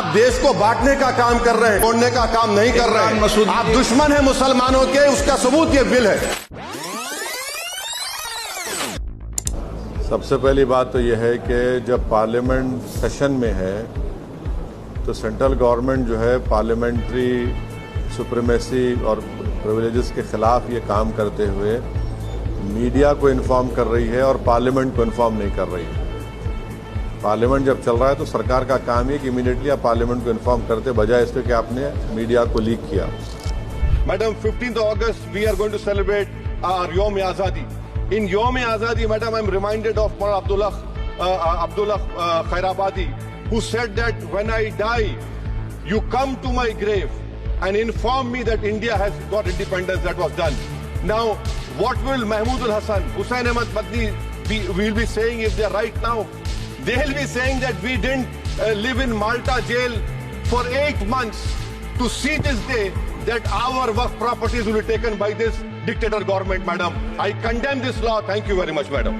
आप देश को बांटने का काम कर रहे हैं, तोड़ने का काम नहीं कर रहे हैं। आप दुश्मन हैं मुसलमानों के, उसका सबूत ये बिल है। सबसे पहली बात तो यह है कि जब पार्लियामेंट सेशन में है तो सेंट्रल गवर्नमेंट जो है पार्लियामेंट्री सुप्रीमेसी और प्रिविलेजेस के खिलाफ ये काम करते हुए मीडिया को इन्फॉर्म कर रही है और पार्लियामेंट को इन्फॉर्म नहीं कर रही है। पार्लियामेंट जब चल रहा है तो सरकार का काम है कि इमीडिएटली आप पार्लियामेंट को इन्फॉर्म करते, बजाय इसके कि आपने मीडिया को लीक किया। Madam, 15th August, we are going to celebrate our Yom-e-Azadi. In Yom-e-Azadi, Madam, I'm reminded of Maulana Abdullah Khairabadi, who said that when I die, you come to my grave and inform me that India has got independence. That was done. Now, what will Mahmood al-Hassan, Hussain Ahmad Madni will be saying if they are right now? They'll be saying that we didn't live in Malta jail for 8 months to see this day that our Waqf properties will be taken by this dictator government, madam. I condemn this law. Thank you very much, madam.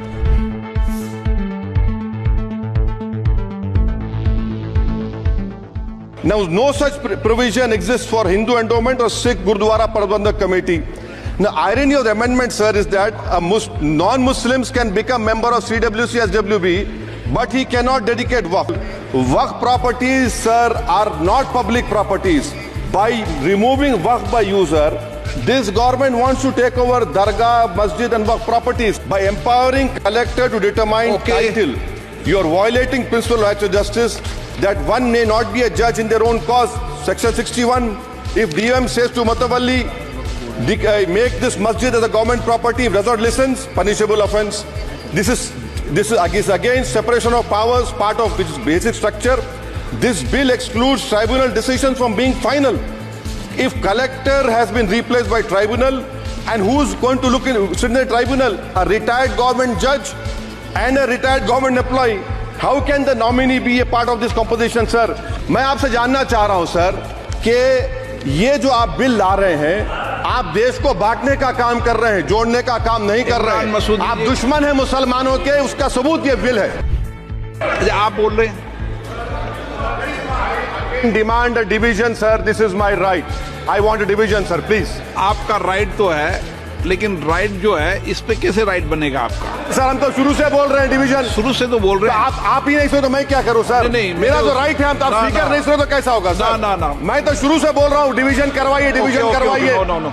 Now, no such provision exists for Hindu Endowment or Sikh Gurdwara Prabandhak Committee. The irony of the amendment, sir, is that non-Muslims can become member of CWC SWB, but he cannot dedicate Waqf. Waqf properties, sir, are not public properties. By removing Waqf by user, this government wants to take over Dargah, Masjid and Waqf properties. By empowering collector to determine title, you are violating principle of right of justice that one may not be a judge in their own cause. Section 61, if DOM says to Matawalli, make this masjid as a government property, if does not listens, punishable offence. This is against separation of powers, part of which is basic structure. This bill excludes tribunal decisions from being final. If collector has been replaced by tribunal, and who's going to sit in the tribunal? A retired government judge and a retired government employee. How can the nominee be a part of this composition, sir? मैं आपसे जानना चाह रहा हूं, sir, कि ये जो आप बिल ला रहे हैं, आप देश को बांटने का काम कर रहे हैं, जोड़ने का काम नहीं कर रहे हैं। आप दुश्मन हैं मुसलमानों के, उसका सबूत ये बिल है। आप बोल रहे हैं demand a division, sir, this is my right. I want a division, sir, please. आपका राइट तो है, लेकिन राइट जो है इस पे कैसे राइट बनेगा आपका? सर, हम तो शुरू से बोल रहे हैं डिवीजन। शुरू से तो बोल रहे हैं। आप ही नहीं सुने तो मैं क्या करूं, सर? नहीं, मेरा तो राइट है। हम तो स्पीकर नहीं सुने तो कैसा होगा, सर? ना। मैं तो शुरू से बोल रहा हूं डिवीजन करवाइए, डिवीजन करवाइए। नो।